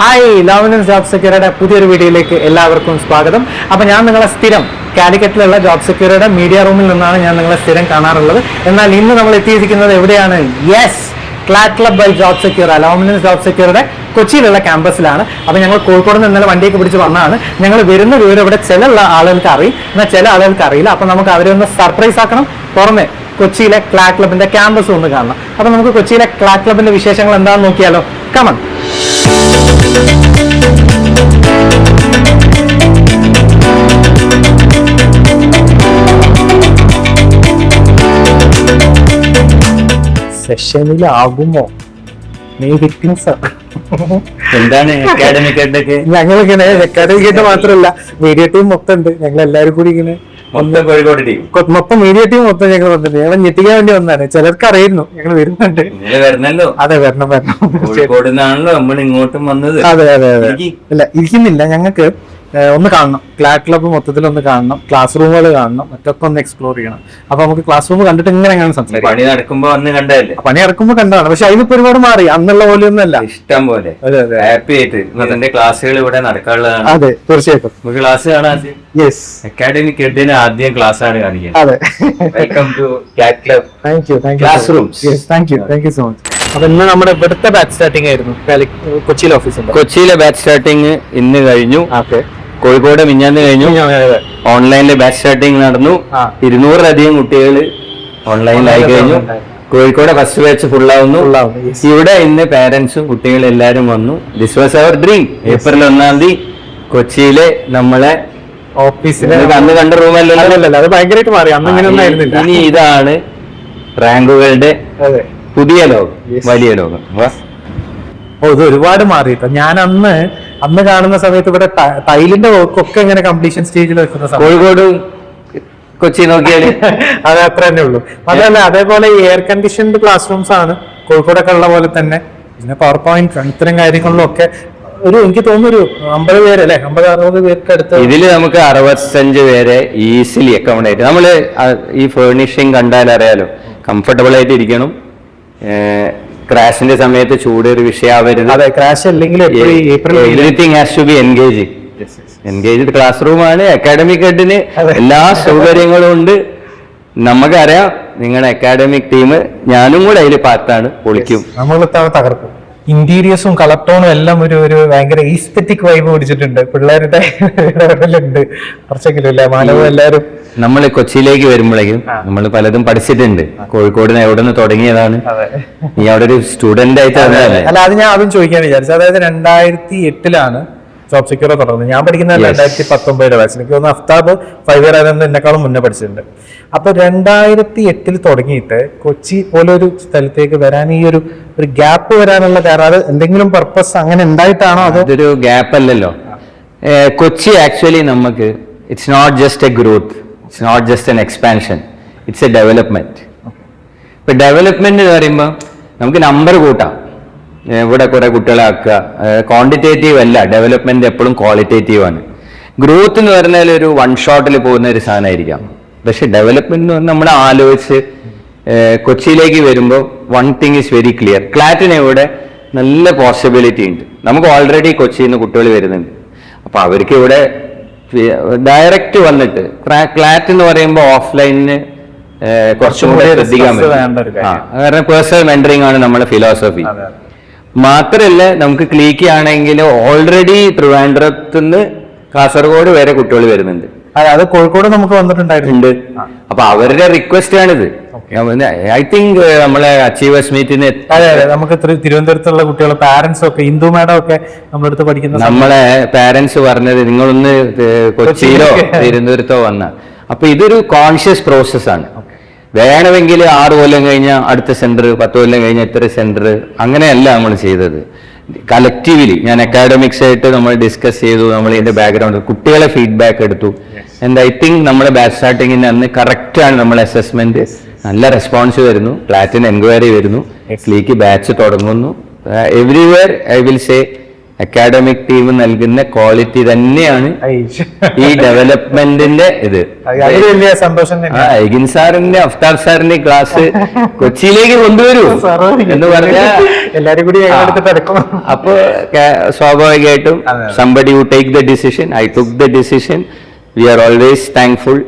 Hi ലോവനൻസ് job സെക്യൂരിറ്റിയുടെ പുതിയൊരു വീഡിയോയിലേക്ക് എല്ലാവർക്കും സ്വാഗതം. അപ്പോൾ ഞാൻ നിങ്ങളെ സ്ഥിരം കാലിക്കറ്റിലുള്ള ജോബ് സെക്യൂരിറ്റിയുടെ മീഡിയ റൂമിൽ നിന്നാണ് ഞാൻ നിങ്ങളെ സ്ഥിരം കാണാറുള്ളത്. എന്നാൽ ഇന്ന് നമ്മൾ എത്തിയിരിക്കുന്നത് എവിടെയാണ്? Yes, CLAT club by job secure, ലോവനൻസ് ജോബ് സെക്യൂരിറ്റിയുടെ കൊച്ചിയിലുള്ള ക്യാമ്പസിലാണ്. അപ്പോൾ ഞങ്ങൾ കോഴിക്കോട് നിന്ന് ഇന്നലെ വണ്ടിയൊക്കെ പിടിച്ച് വന്നതാണ്. ഞങ്ങൾ വരുന്ന വിവരം ഇവിടെ ചില ആളുകൾക്ക് അറിയും, എന്നാൽ ചില ആളുകൾക്ക് അറിയില്ല. അപ്പോൾ നമുക്ക് അവരെ ഒന്ന് സർപ്രൈസ് ആക്കണം. പുറമെ കൊച്ചിയിലെ ക്ലാറ്റ് ക്ലബിന്റെ ക്യാമ്പസ് ഒന്ന് കാണണം. അപ്പോൾ നമുക്ക് കൊച്ചിയിലെ ക്ലാറ്റ് ക്ലബിന്റെ വിശേഷങ്ങൾ എന്താണെന്ന് നോക്കിയാലോ. കമൺ. സെഷനിലാകുമോ? എന്താണ് അക്കാഡമിക് ഞങ്ങളിങ്ങനെ അക്കാഡമിക് മാത്രമല്ല, മീഡിയ ടീം മൊത്തം ഉണ്ട്. ഞങ്ങൾ എല്ലാവരും കൂടി ഇങ്ങനെ മൊത്തം മീഡിയ ടീം മൊത്തം ഞങ്ങൾ വന്നിട്ടുണ്ട്. ഞങ്ങൾ ഞെട്ടിക്കാൻ വേണ്ടി വന്നതാണ്. ചിലർക്ക് അറിയുന്നു ഞങ്ങൾ വരുന്നുണ്ട്. അതെ, വരണം. നമ്മൾ ഇങ്ങോട്ടും വന്നത്. അതെ ഇല്ല, ഇരിക്കുന്നില്ല. ഞങ്ങൾക്ക് ഒന്ന് കാണണം, ക്ലാറ്റ് ക്ലബ്ബ് മൊത്തത്തിൽ ഒന്ന് കാണണം, ക്ലാസ് റൂമുകൾ കാണണം, മറ്റൊക്കെ ഒന്ന് എക്സ്പ്ലോർ ചെയ്യണം. അപ്പൊ നമുക്ക് ക്ലാസ് റൂം കണ്ടിട്ട് ഇങ്ങനെ സംസാരിക്കും. പണി നടക്കുമ്പോ അന്ന് കണ്ടതല്ലേ? പണി ഇറക്കുമ്പോൾ കണ്ടതാണ്. പക്ഷെ അതിനിപ്പോ ഒരുപാട് മാറി, അന്നുള്ള പോലെ ഒന്നല്ല. ഇഷ്ടം പോലെ ഹാപ്പി ആയിട്ട് അതിന്റെ ക്ലാസ്സുകൾ ഇവിടെ നടക്കാനുള്ളതാണ്. അതെ, തീർച്ചയായിട്ടും ക്ലാസ് കാണാൻ. യെസ്, അക്കാഡമിക് ഹെഡിന് ആദ്യം ക്ലാസ് ആണ് കാണിക്കുന്നത്. അതെ, welcome to CLAT club. Thank you class rooms. Thank you so much. അപ്പൊ ഇന്ന് നമ്മുടെ ഇവിടുത്തെ ബാച്ച് സ്റ്റാർട്ടിംഗ് ആയിരുന്നു കൊച്ചിയിലെ ഓഫീസിൽ. കൊച്ചിയിലെ ബാച്ച് സ്റ്റാർട്ടിംഗ് ഇന്ന് കഴിഞ്ഞു. കോഴിക്കോട് മിഞ്ഞാന്ന് കഴിഞ്ഞു. ഓൺലൈനിൽ ബാച്ച് സ്റ്റാർട്ടിംഗ് നടന്നു. 200-ലധികം കുട്ടികൾ ഓൺലൈനിലായി കഴിഞ്ഞു. കോഴിക്കോട് ഫസ്റ്റ് ബാച്ച് ഫുള്ളാവുന്നു. ഇവിടെ ഇന്ന് പാരന്റ്സും കുട്ടികളും എല്ലാരും വന്നു. This was our dream. April 1-ാം തീയതി കൊച്ചിയിലെ നമ്മളെ ഓഫീസിൽ അന്ന് കണ്ട റൂമല്ലോ, അത് ഭയങ്കരമായിട്ട് മാറി. അന്ന് ഇങ്ങനെ ഒന്നായിരുന്നില്ല. ഇനി ഇതാണ് റാങ്കുകളുടെ പുതിയ ലോകം, വലിയ ലോകം. ഇത് ഒരുപാട് മാറിയിട്ടോ. ഞാൻ അന്ന് കാണുന്ന സമയത്ത് ഇവിടെ ടൈലിന്റെ വർക്കൊക്കെ ഇങ്ങനെ കംപ്ലീഷൻ സ്റ്റേജിൽ വെക്കുന്ന സമയം കോഴിക്കോട് കൊച്ചി നോക്കിയാല് അത് അത്ര തന്നെ ഉള്ളൂ. അതല്ല, അതേപോലെ എയർ കണ്ടീഷൻഡ് ക്ലാസ് റൂംസ് ആണ് കോഴിക്കോടൊക്കെ ഉള്ള പോലെ തന്നെ. പിന്നെ പവർ പോയിന്റ് ഇത്തരം കാര്യങ്ങളിലും ഒക്കെ എനിക്ക് തോന്നുന്നു ഒരു 50 പേരല്ലേ, 50-60 പേർക്ക് അടുത്ത്. ഇതില് നമുക്ക് 65 പേരെ ഈസിലി അക്കോമഡേറ്റ്. നമ്മള് ഈ ഫേർണിഷിങ് കണ്ടാൽ അറിയാലോ, കംഫർട്ടബിൾ ആയിട്ട് ഇരിക്കണം. ക്രാഷിന്റെ സമയത്ത് ചൂട് ഒരു വിഷയമാവരുത്. അതെ, ക്രാഷ് അല്ലെങ്കിൽ everything has to be engaging. Engaged class റൂമാണ്. അക്കാഡമിക് ഹെഡിന് എല്ലാ സൗകര്യങ്ങളും ഉണ്ട്. നമുക്കറിയാം നിങ്ങളുടെ അക്കാഡമിക് ടീം, ഞാനും കൂടെ അതിൽ പാർട്ടാണ്. പൊളിക്കും, നമ്മൾ തകർക്കും. ഇന്റീരിയേഴ്സും കളർ ടോണും എല്ലാം ഒരു ഭയങ്കര ഈസ്തെറ്റിക് വൈബ് പിടിച്ചിട്ടുണ്ട്. പിള്ളേരുടെ ഉണ്ട് കുറച്ചെങ്കിലും ഇല്ല. മാനവും എല്ലാവരും നമ്മൾ കൊച്ചിയിലേക്ക് വരുമ്പോഴേക്കും നമ്മൾ പലതും പഠിച്ചിട്ടുണ്ട്. കോഴിക്കോട് എവിടെ നിന്ന് തുടങ്ങിയതാണ്. നീ അവിടെ ഒരു സ്റ്റുഡന്റ് ആയിട്ട് അല്ല, അത് ഞാൻ അതും ചോദിക്കാൻ വിചാരിച്ചു. അതായത് 2008-ലാണ് ജോബ് സെക്യൂർ തുടങ്ങുന്നത്. ഞാൻ പഠിക്കുന്നത് 2019 ബാച്ച്. എനിക്ക് തോന്നുന്നു അഫ്താബ് 5 ഇയർ ആയതെന്ന് എന്നെക്കാളും മുന്നേ പഠിച്ചിട്ടുണ്ട്. അപ്പൊ 2008 തുടങ്ങിയിട്ട് കൊച്ചി പോലൊരു സ്ഥലത്തേക്ക് വരാൻ ഈ ഒരു ഗ്യാപ്പ് വരാനുള്ള കാരണം അത് എന്തെങ്കിലും പർപ്പസ് അങ്ങനെ ഉണ്ടായിട്ടാണോ? അതൊരു ഗ്യാപ്പ് അല്ലല്ലോ. കൊച്ചി ആക്ച്വലി നമുക്ക് it's not just a growth, it's not just an expansion, it's a development. ഇപ്പൊ ഡെവലപ്മെന്റ് എന്ന് പറയുമ്പോൾ നമുക്ക് നമ്പർ കൂട്ടാം, ഇവിടെ കുറെ കുട്ടികളെ ആക്കുക. ക്വാണ്ടിറ്റേറ്റീവ് അല്ല ഡെവലപ്മെന്റ്, എപ്പോഴും ക്വാളിറ്റേറ്റീവ് ആണ്. ഗ്രോത്ത് എന്ന് പറഞ്ഞാൽ ഒരു വൺ ഷോട്ടിൽ പോകുന്ന ഒരു സാധനമായിരിക്കാം. പക്ഷെ ഡെവലപ്മെന്റ് എന്ന് പറഞ്ഞാൽ നമ്മൾ ആലോചിച്ച് കൊച്ചിയിലേക്ക് വരുമ്പോൾ one thing is very clear. ക്ലാറ്റിന് ഇവിടെ നല്ല പോസിബിലിറ്റി ഉണ്ട്. നമുക്ക് ഓൾറെഡി കൊച്ചിയിൽ നിന്ന് കുട്ടികൾ വരുന്നുണ്ട്. അപ്പൊ അവർക്ക് ഇവിടെ ഡയറക്റ്റ് വന്നിട്ട് ക്ലാറ്റ് എന്ന് പറയുമ്പോൾ ഓഫ്ലൈനിന് കുറച്ചും കൂടെ ശ്രദ്ധിക്കാൻ പറ്റും. കാരണം പേഴ്സണൽ മെന്ററിംഗ് ആണ് നമ്മുടെ ഫിലോസഫി. മാത്രല്ല, നമുക്ക് ക്ലീക്ക് ആണെങ്കിൽ ഓൾറെഡി ട്രിവാൻഡ്രത്തുനിന്ന് കാസർഗോഡ് വരെ കുട്ടികൾ വരുന്നുണ്ട്. അത് കോഴിക്കോട് നമുക്ക് വന്നിട്ടുണ്ടായിട്ടുണ്ട്. അപ്പൊ അവരുടെ റിക്വസ്റ്റ് ആണിത്. ഐ തിങ്ക് നമ്മളെ അച്ചീവേഴ്സ് മീറ്റിന് നമുക്ക് തിരുവനന്തപുരത്തുള്ള കുട്ടികൾ പാരന്റ്സ് ഒക്കെ, ഹിന്ദു മാഡം ഒക്കെ നമ്മളെടുത്ത് പഠിക്കുന്ന നമ്മളെ പാരന്റ്സ് പറഞ്ഞത് നിങ്ങളൊന്ന് കൊച്ചിയിലോ തിരുവനന്തപുരത്തോ വന്ന. അപ്പൊ ഇതൊരു കോൺഷ്യസ് പ്രോസസ്സാണ്. വേണമെങ്കിൽ 6 കൊല്ലം കഴിഞ്ഞാൽ അടുത്ത സെന്റർ, 10 കൊല്ലം കഴിഞ്ഞാൽ ഇത്ര സെന്റർ, അങ്ങനെയല്ല നമ്മൾ ചെയ്തത്. കളക്റ്റീവ്ലി ഞാൻ അക്കാഡമിക്സ് ആയിട്ട് നമ്മൾ ഡിസ്കസ് ചെയ്തു. നമ്മൾ ഇതിന്റെ ബാക്ക്ഗ്രൗണ്ട് കുട്ടികളെ ഫീഡ്ബാക്ക് എടുത്തു. ആൻഡ് ഐ തിങ്ക് നമ്മുടെ ബാച്ച് സ്റ്റാർട്ടിങ്ങിന് അന്ന് കറക്റ്റാണ് നമ്മൾ അസസ്മെന്റ്. നല്ല റെസ്പോൺസ് വരുന്നു. പ്ലാറ്റിന് എൻക്വയറി വരുന്നു. ക്ലീക്ക് ബാച്ച് തുടങ്ങുന്നു. Everywhere I will say academic team നൽകുന്ന ക്വാളിറ്റി തന്നെയാണ് ഈ ഡെവലപ്മെന്റിന്റെ ഇത്. വലിയ സന്തോഷം എഗിൻ സാറിന്റെ അഫ്താബ് സാറിന്റെ ക്ലാസ് കൊച്ചിയിലേക്ക് കൊണ്ടുവരൂ എന്ന് പറഞ്ഞാൽ എല്ലാരും കൂടി അപ്പൊ സ്വാഭാവികമായിട്ടും somebody who take the decision, I took the decision, we are always thankful.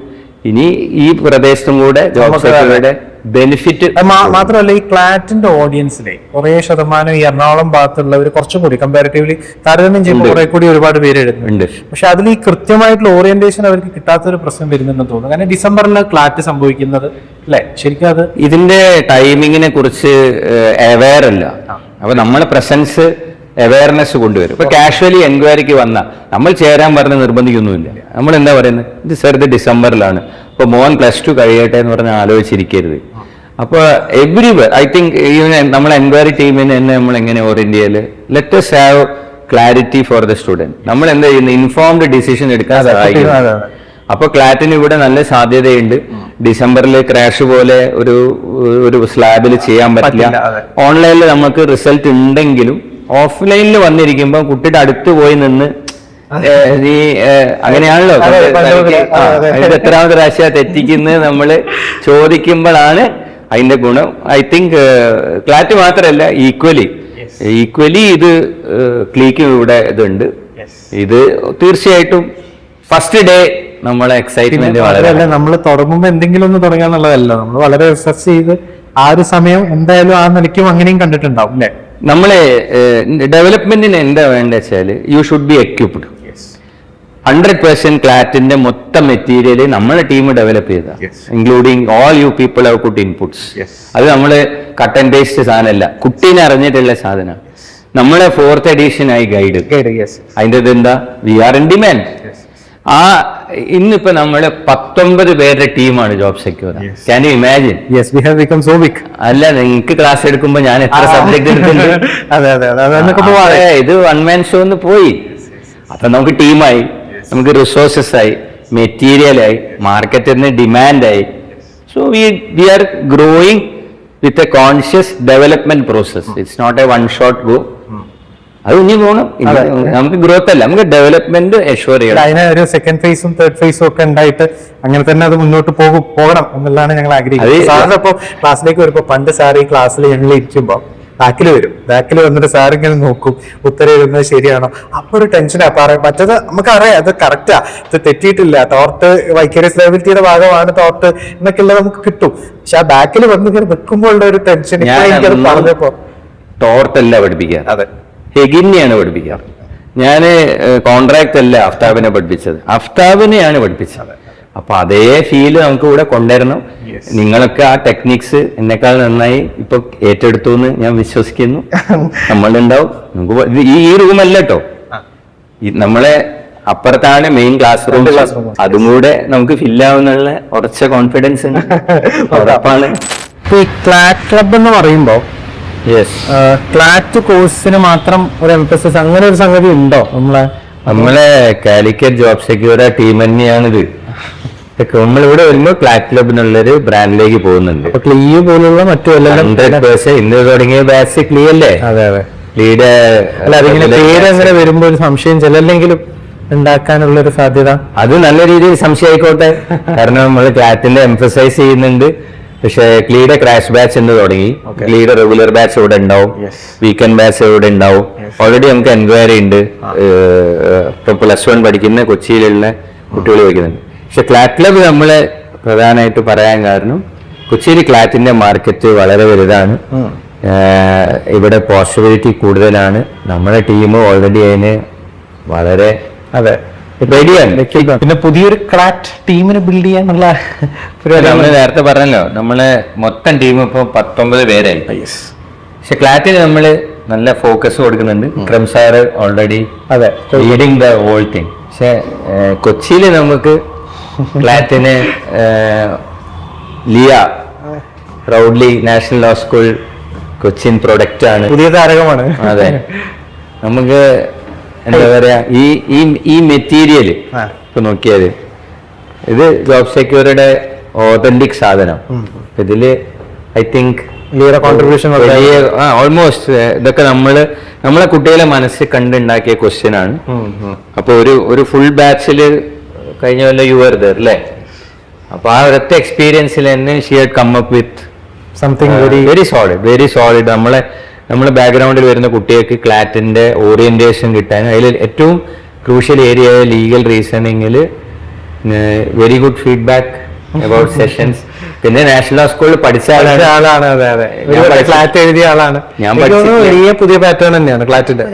ഇനി ഈ പ്രദേശത്തും കൂടെ ജോബ് സെക്യൂരിറ്റിയുടെ ബെനിഫിറ്റ് മാത്രമല്ല ഈ ക്ലാറ്റിന്റെ ഓഡിയൻസിലെ കുറെ ശതമാനം ഈ എറണാകുളം ഭാഗത്തുള്ളവർ കുറച്ചും കൂടി കമ്പാരിറ്റീവ്ലി താരതമ്യം ചെയ്യുമ്പോൾ കുറെ കൂടി ഒരുപാട് പേര് എഴുതുന്നുണ്ട്. പക്ഷെ അതിൽ ഈ കൃത്യമായിട്ടുള്ള ഓറിയന്റേഷൻ അവർക്ക് കിട്ടാത്തൊരു പ്രശ്നം വരുന്നെന്ന് തോന്നുന്നു. കാരണം ഡിസംബറിൽ ക്ലാറ്റ് സംഭവിക്കുന്നത് അല്ലെ ശരിക്കും അത് ഇതിന്റെ ടൈമിങ്ങിനെ കുറിച്ച് അവെയർ അല്ല. അപ്പൊ നമ്മളെ പ്രസൻസ് അവയർനെസ് കൊണ്ടുവരും. ഇപ്പൊ കാഷ്വലി എൻക്വയറിക്ക് വന്ന നമ്മൾ ചേരാൻ പറഞ്ഞ് നിർബന്ധിക്കൊന്നുമില്ല. നമ്മൾ എന്താ പറയുന്നത്, ഇത് സർ ഇത് ഡിസംബറിലാണ്, ഇപ്പൊ മോൻ +2 കഴിയട്ടെ എന്ന് പറഞ്ഞ് ആലോചിച്ചിരിക്കരുത്. അപ്പൊ എവ്രിവർ ഐ തിങ്ക് നമ്മളെ എൻക്വയറി ടീമിന് തന്നെ നമ്മൾ എങ്ങനെ ഓറിയന്റ് ചെയ്യല്, let us have clarity for the student. നമ്മൾ എന്താ ചെയ്യുന്നത്, ഇൻഫോംഡ് ഡിസിഷൻ എടുക്കാൻ സഹായിക്കും. അപ്പൊ ക്ലാറ്റിന് ഇവിടെ നല്ല സാധ്യതയുണ്ട്. ഡിസംബറിൽ ക്രാഷ് പോലെ ഒരു സ്ലാബിൽ ചെയ്യാൻ പറ്റില്ല. ഓൺലൈനിൽ നമുക്ക് റിസൾട്ട് ഉണ്ടെങ്കിലും ഓഫ്ലൈനിൽ വന്നിരിക്കുമ്പോൾ കുട്ടിയുടെ അടുത്ത് പോയി നിന്ന് അങ്ങനെയാണല്ലോ എത്രാമത്തെ പ്രാവശ്യം തെറ്റിക്കുന്നത് നമ്മൾ ചോദിക്കുമ്പോഴാണ് അതിന്റെ ഗുണം. ഐ തിങ്ക് ക്ലാറ്റ് മാത്രമല്ല ഈക്വലി ഇത് ക്ലീക്കും ഇവിടെ ഇതുണ്ട്. ഇത് തീർച്ചയായിട്ടും ഫസ്റ്റ് ഡേ നമ്മളെ എക്സൈറ്റ്മെന്റ് വളരെ നമ്മൾ തുടങ്ങുമ്പോൾ എന്തെങ്കിലും ഒന്ന് തുടങ്ങാന്നുള്ളതല്ല, നമ്മൾ വളരെ റിസർച്ച് ചെയ്ത് ആ ഒരു സമയം എന്തായാലും ആ നിലയ്ക്കും അങ്ങനെയും കണ്ടിട്ടുണ്ടാവും അല്ലെ. നമ്മളെ ഡെവലപ്മെന്റിന് എന്താ വേണ്ട വെച്ചാൽ യു ഷുഡ് ബി എക്യുപ്ഡ്. 100% ക്ലാറ്റിന്റെ മൊത്തം മെറ്റീരിയൽ നമ്മളെ ടീം ഡെവലപ്പ് ചെയ്ത, including all you people have put inputs. അത് നമ്മള് കട്ട് ആൻഡ് പേസ്റ്റ് സാധനമല്ല, കുട്ടീനെ അറിഞ്ഞിട്ടുള്ള സാധനം. നമ്മളെ 4th എഡിഷൻ ആയി ഗൈഡ്, അതിന്റെ എന്താ, വി ആർ ഇൻ ഡിമാൻഡ്. ആ ഇന്നിപ്പോ നമ്മള് 19 പേരുടെ ടീമാണ് job secure. Can you imagine? Yes, we have become so big. അല്ല, നിങ്ങൾക്ക് ക്ലാസ് എടുക്കുമ്പോ ഞാൻ എത്ര സബ്ജക്ട് എടുത്തിട്ടുണ്ട്. ഇത് വൺ മാൻ ഷോ ഒന്ന് പോയി. അപ്പൊ നമുക്ക് ടീമായി, നമുക്ക് റിസോഴ്സസ് ആയി, മെറ്റീരിയലായി, മാർക്കറ്റിന് ഡിമാൻഡായി. So we are growing with a conscious development process. It's not a one shot go. അത് ഇനി പോകണം. നമുക്ക് ഗ്രോത്ത് അല്ല, നമുക്ക് ഡെവലപ്മെന്റ് എഷ്യൂർ ചെയ്യണം. അതിന് ഒരു സെക്കൻഡ് ഫേസും തേർഡ് ഫേസും ഒക്കെ ഉണ്ടായിട്ട് അങ്ങനെ തന്നെ അത് മുന്നോട്ട് പോകണം എന്നുള്ളതാണ് ഞങ്ങൾ ആഗ്രഹിക്കുന്നത്. സാറിന് ഇപ്പോൾ ക്ലാസ്സിലേക്ക് വരുമ്പോൾ, പണ്ട് സാർ ഈ ക്ലാസ്സിൽ ഞങ്ങൾ ഇരിക്കുമ്പോൾ ബാക്കിൽ വന്നിട്ട് സാർ ഇങ്ങനെ നോക്കും, ഉത്തരം എഴുതുന്നത് ശരിയാണോ, അപ്പൊ ഒരു ടെൻഷനാ. മറ്റത് നമുക്കറിയാം അത് കറക്റ്റാ, ഇത് തെറ്റിയിട്ടില്ല, തോട്ട് വൈക്കേരിയസ് ലയബിലിറ്റിയുടെ ഭാഗമാണ് തോട്ട് എന്നൊക്കെ ഉള്ളത് നമുക്ക് കിട്ടും. പക്ഷെ ആ ബാക്കിൽ വന്ന് ഇങ്ങനെ വെക്കുമ്പോൾ ഉള്ള ഒരു ടെൻഷൻ പറഞ്ഞപ്പോ തോർത്തല്ല പഠിപ്പിക്കുക, അതെ ഹെഗിനെയാണ് പഠിപ്പിക്കുക. ഞാൻ കോൺട്രാക്ട് അല്ല അഫ്താബിനെ പഠിപ്പിച്ചത്, അഫ്താബിനെയാണ് പഠിപ്പിച്ചത്. അപ്പൊ അതേ ഫീല് നമുക്ക് ഇവിടെ കൊണ്ടുവരണം. നിങ്ങളൊക്കെ ആ ടെക്നിക്സ് എന്നെക്കാൾ നന്നായി ഇപ്പൊ ഏറ്റെടുത്തു എന്ന് ഞാൻ വിശ്വസിക്കുന്നു. നമ്മളുണ്ടാവും. നമുക്ക് ഈ റൂമല്ല കേട്ടോ, നമ്മളെ അപ്പുറത്താണ് മെയിൻ ക്ലാസ് റൂം. അതും കൂടെ നമുക്ക് ഫില്ലാവുന്നുള്ള ഉറച്ച കോൺഫിഡൻസ് ഉണ്ട്, ഉറപ്പാണ്. ഈ ക്ലാറ്റ് ക്ലബ് എന്ന് പറയുമ്പോ ക്ലാറ്റ് കോഴ്സിന് മാത്രം ഒരു എംഫസിസ് അങ്ങനെ ഒരു സംഗതി ഉണ്ടോ? നമ്മളെ കാലിക്കറ്റ് ജോബ് സെക്യൂർ ടീം തന്നെയാണിത്. നമ്മളിവിടെ വരുമ്പോൾ ക്ലാറ്റ് ക്ലബ് എന്നുള്ളൊരു ബ്രാൻഡിലേക്ക് പോകുന്നുണ്ട്. ക്ലീ പോലുള്ള മറ്റു 100% ഇന്ന് തുടങ്ങിയ ബാച്ച് ക്ലീ അല്ലേ? അതെ അതെ. ക്ലീയുടെ അല്ല, അതിങ്ങനെ പേരങ്ങനെ വരുമ്പോ ഒരു സംശയം ചിലല്ലെങ്കിലും ഉണ്ടാക്കാനുള്ള ഒരു സാധ്യത. അത് നല്ല രീതിയിൽ സംശയം ആയിക്കോട്ടെ, കാരണം നമ്മൾ ക്ലാറ്റിന്റെ എംഫസൈസ് ചെയ്യുന്നുണ്ട്. പക്ഷേ ക്ലീയുടെ ക്രാഷ് ബാച്ച് എന്ന് തുടങ്ങി, ക്ലീയുടെ റെഗുലർ ബാച്ച് ഇവിടെ ഉണ്ടാവും, വീക്കെൻഡ് ബാച്ച് ഇവിടെ ഉണ്ടാവും. ഓൾറെഡി നമുക്ക് എൻക്വയറി ഉണ്ട്. ഇപ്പൊ +1 പഠിക്കുന്ന കൊച്ചിയിലുള്ള കുട്ടികൾ പഠിക്കുന്നുണ്ട്. പക്ഷെ ക്ലാറ്റ് ക്ലബ് നമ്മള് പ്രധാനമായിട്ട് പറയാൻ കാരണം, കൊച്ചിയിൽ ക്ലാറ്റിന്റെ മാർക്കറ്റ് വളരെ വലുതാണ്. ഇവിടെ പോസിബിലിറ്റി കൂടുതലാണ്. നമ്മുടെ ടീം ഓൾറെഡി അതിന് വളരെ റെഡിയാണ്. പിന്നെ പുതിയൊരു ക്ലാറ്റ് ടീമിനെ ബിൽഡ് ചെയ്യാനുള്ള നമ്മള് നേരത്തെ പറഞ്ഞല്ലോ, നമ്മളെ മൊത്തം ടീം ഇപ്പൊ 19 പേരായി. പക്ഷെ ക്ലാറ്റിന് നമ്മള് നല്ല ഫോക്കസ് കൊടുക്കുന്നുണ്ട്. ക്രം sir already leading the whole thing. പക്ഷെ കൊച്ചിയില് നമുക്ക് ക്ലാറ്റിന് Liya proudly national law school Cochin product ആണ്, പുതിയ താരകമാണ്. അതെ, നമുക്ക് എന്താ പറയാ, ഈ മെറ്റീരിയൽ ഇപ്പൊ നോക്കിയാല് ഇത് ജോബ് സെക്യൂരിയുടെ ഓതന്റിക് സാധനം. ഇതില് ഐ തിങ്ക് ലിയയുടെ കോൺട്രിബ്യൂഷൻ ഓൾമോസ്റ്റ് ഇതൊക്കെ നമ്മളെ കുട്ടികളെ മനസ്സിൽ കണ്ടുണ്ടാക്കിയ ക്വസ്റ്റ്യൻ ആണ്. അപ്പൊ ഒരു ഫുൾ ബാച്ചിൽ കഴിഞ്ഞ കൊല്ലം യു ആർ ദർ അല്ലേ? അപ്പൊ ആ ഒരൊറ്റ എക്സ്പീരിയൻസിൽ തന്നെ she had come up with something very solid. നമ്മളെ ബാക്ക്ഗ്രൗണ്ടിൽ വരുന്ന കുട്ടികൾക്ക് ക്ലാറ്റിന്റെ ഓറിയന്റേഷൻ കിട്ടാൻ അതിൽ ഏറ്റവും ക്രൂഷ്യൽ ഏരിയ ലീഗൽ റീസണിങ്ങിൽ very good feedback about sessions. പിന്നെ നാഷണൽ ലോ സ്കൂളിൽ പഠിച്ച ആളാണ്. അതെ അതെ, ക്ലാറ്റ് എഴുതിയ ആളാണ്. ഞാൻ വലിയ പുതിയ പാറ്റേൺ തന്നെയാണ് ക്ലാറ്റിന്റെ.